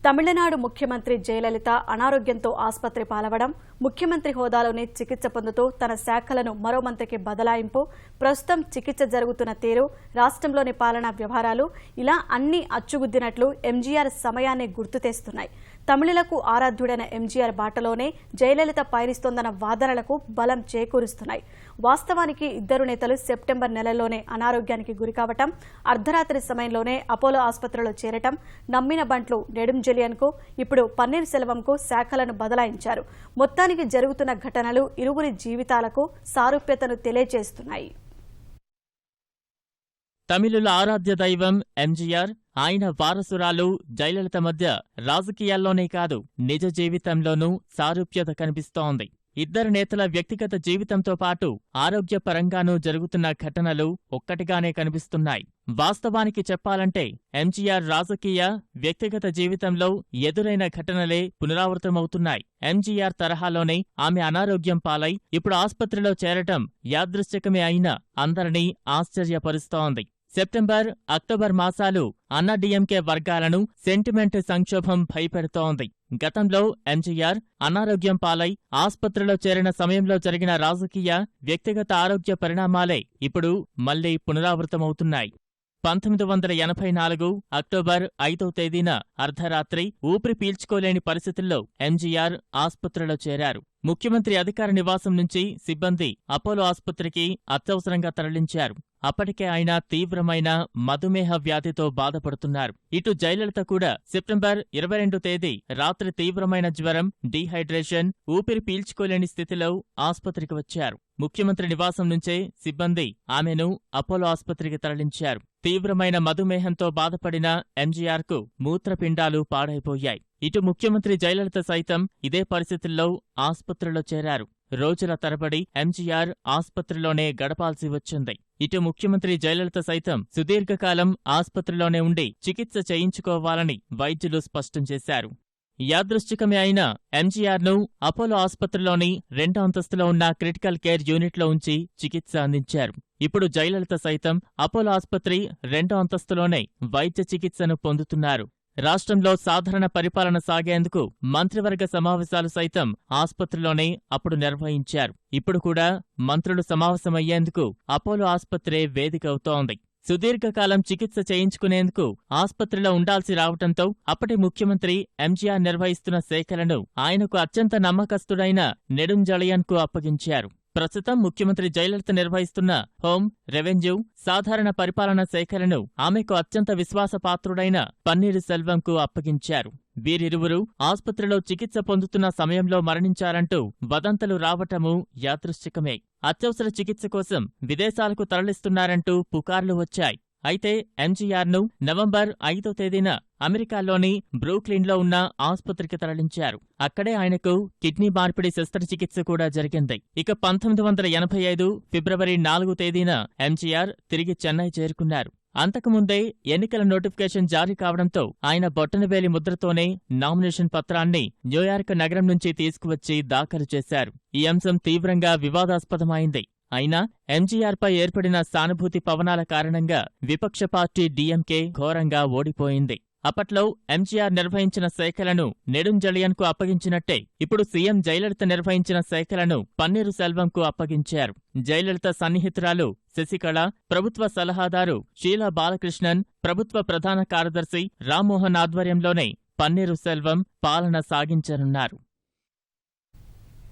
తమిళనాడు ముఖ్యమంత్రి జయలలిత అనారోగ్యంతో ఆసుపత్రి పాలవడం, ముఖ్యమంత్రి హోదాలోనే చికిత్స పొందుతూ తన శాఖలను మరో మంత్రికి బదలాయింపు, ప్రస్తుతం చికిత్స జరుగుతున్న తీరు, రాష్ట్రంలోని పాలనా వ్యవహారాలు ఇలా అన్నీ అచ్చుగుద్దినట్లు ఎంజీఆర్ సమయాన్ని గుర్తు తెస్తున్నాయి. తమిళులకు ఆరాధ్యుడైన ఎంజీఆర్ బాటలోనే జయలలిత పయనిస్తోందన్న వాదనలకు బలం చేకూరుస్తున్నాయి. వాస్తవానికి ఇద్దరు నేతలు సెప్టెంబర్ నెలలోనే అనారోగ్యానికి గురికావటం, అర్ధరాత్రి సమయంలోనే అపోలో ఆసుపత్రిలో చేరటం, నమ్మిన బంట్లు నెడుంజెలియన్కు, ఇప్పుడు పన్నీర్ సెల్వంకు శాఖలను బదలాయించారు. మొత్తానికి జరుగుతున్న ఘటనలు ఇరువురి జీవితాలకు సారూప్యతను తెలియజేస్తున్నాయి. తమిళుల ఆరాధ్య దైవం ఎంజీఆర్, ఆయన వారసురాలు జయలలిత మధ్య రాజకీయాల్లోనే కాదు, నిజ జీవితంలోనూ సారూప్యత కనిపిస్తోంది. ఇద్దరు నేతల వ్యక్తిగత జీవితంతో పాటు ఆరోగ్యపరంగానూ జరుగుతున్న ఘటనలు ఒక్కటిగానే కనిపిస్తున్నాయి. వాస్తవానికి చెప్పాలంటే ఎంజీఆర్ రాజకీయ, వ్యక్తిగత జీవితంలో ఎదురైన ఘటనలే పునరావృతమవుతున్నాయి. ఎంజీఆర్ తరహాలోనే ఆమె అనారోగ్యం పాలై ఇప్పుడు ఆసుపత్రిలో చేరటం యాదృచ్ఛికమే అయినా అందరినీ ఆశ్చర్యపరుస్తోంది. సెప్టెంబర్, అక్టోబర్ మాసాలు అన్నాడీఎంకే వర్గాలను సెంటిమెంట్ సంక్షోభం భయపెడుతోంది. గతంలో ఎంజీఆర్ అనారోగ్యం పాలై ఆసుపత్రిలో చేరిన సమయంలో జరిగిన రాజకీయ, వ్యక్తిగత ఆరోగ్య పరిణామాలే ఇప్పుడు మళ్లీ పునరావృతమవుతున్నాయి. 1984 అక్టోబర్ 5వ తేదీన అర్ధరాత్రి ఊపిరి పీల్చుకోలేని పరిస్థితుల్లో ఎంజీఆర్ ఆసుపత్రిలో చేరారు. ముఖ్యమంత్రి అధికార నివాసం నుంచి సిబ్బంది అపోలో ఆసుపత్రికి అత్యవసరంగా తరలించారు. అప్పటికే ఆయన తీవ్రమైన మధుమేహ వ్యాధితో బాధపడుతున్నారు. ఇటు జయలలిత కూడా సెప్టెంబర్ 22 తేదీ రాత్రి తీవ్రమైన జ్వరం, డీహైడ్రేషన్, ఊపిరి పీల్చుకోలేని స్థితిలో ఆసుపత్రికి వచ్చారు. ముఖ్యమంత్రి నివాసం నుంచే సిబ్బంది ఆమెను అపోలో ఆసుపత్రికి తరలించారు. తీవ్రమైన మధుమేహంతో బాధపడిన ఎంజీఆర్కు మూత్రపిండాలు పాడైపోయాయి. ఇటు ముఖ్యమంత్రి జయలలిత సైతం ఇదే పరిస్థితుల్లో ఆసుపత్రిలో చేరారు. రోజుల తరబడి ఎంజీఆర్ ఆసుపత్రిలోనే గడపాల్సి వచ్చింది. ఇటు ముఖ్యమంత్రి జయలలిత సైతం సుదీర్ఘకాలం ఆసుపత్రిలోనే ఉండి చికిత్స చేయించుకోవాలని వైద్యులు స్పష్టం చేశారు. యాదృచ్ఛికమే అయినా ఎంజీఆర్ను అపోలో ఆసుపత్రిలోని 2వ అంతస్తులో ఉన్న క్రిటికల్ కేర్ యూనిట్లో ఉంచి చికిత్స అందించారు. ఇప్పుడు జయలలిత సైతం అపోలో ఆసుపత్రి 2వ అంతస్తులోనే వైద్య చికిత్సను పొందుతున్నారు. రాష్ట్రంలో సాధారణ పరిపాలన సాగేందుకు మంత్రివర్గ సమావేశాలు సైతం ఆసుపత్రిలోనే అప్పుడు నిర్వహించారు. ఇప్పుడు కూడా మంత్రులు సమావేశమయ్యేందుకు అపోలో ఆసుపత్రే వేదిక అవుతోంది. సుదీర్ఘకాలం చికిత్స చేయించుకునేందుకు ఆసుపత్రిలో ఉండాల్సి రావటంతో అప్పటి ముఖ్యమంత్రి ఎంజీఆర్ నిర్వహిస్తున్న శాఖలను ఆయనకు అత్యంత నమ్మకస్తుడైన నెడుంజెలియన్కు అప్పగించారు. ప్రస్తుతం ముఖ్యమంత్రి జయలలిత నిర్వహిస్తున్న హోం, రెవెన్యూ, సాధారణ పరిపాలన శాఖలను ఆమెకు అత్యంత విశ్వాసపాత్రుడైన పన్నీరు సెల్వంకు అప్పగించారు. వీరిరువురు ఆసుపత్రిలో చికిత్స పొందుతున్న సమయంలో మరణించారంటూ వదంతులు రావటమూ యాదృచ్ఛికమే. అత్యవసర చికిత్స కోసం విదేశాలకు తరలిస్తున్నారంటూ పుకార్లు వచ్చాయి. అయితే ఎంజీఆర్ను నవంబర్ 5వ తేదీన అమెరికాలోని బ్రూక్లిన్లో ఉన్న ఆసుపత్రికి తరలించారు. అక్కడే ఆయనకు కిడ్నీ మార్పిడి శస్త్రచికిత్స కూడా జరిగింది. ఇక 1985 ఫిబ్రవరి 4వ తేదీన ఎంజీఆర్ తిరిగి చెన్నై చేరుకున్నారు. అంతకుముందే ఎన్నికల నోటిఫికేషన్ జారీ కావడంతో ఆయన బొట్టనవేలి ముద్రతోనే నామినేషన్ పత్రాన్ని న్యూయార్క్ నగరం నుంచి తీసుకువచ్చి దాఖలు చేశారు. ఈ అంశం తీవ్రంగా వివాదాస్పదమైంది. అయినా ఎంజీఆర్పై ఏర్పడిన సానుభూతి పవనాల కారణంగా విపక్ష పార్టీ డీఎంకే ఘోరంగా ఓడిపోయింది. అప్పట్లో ఎంజీఆర్ నిర్వహించిన శాఖలను నెడుంజెలియన్కు అప్పగించినట్టే ఇప్పుడు సీఎం జయలలిత నిర్వహించిన శాఖలను పన్నీరు సెల్వంకు అప్పగించారు. జయలలిత సన్నిహితురాలు శశికళ, ప్రభుత్వ సలహాదారు షీలా బాలకృష్ణన్, ప్రభుత్వ ప్రధాన కార్యదర్శి రామ్మోహన్ ఆధ్వర్యంలోనే పన్నీరు సెల్వం పాలన సాగించనున్నారు.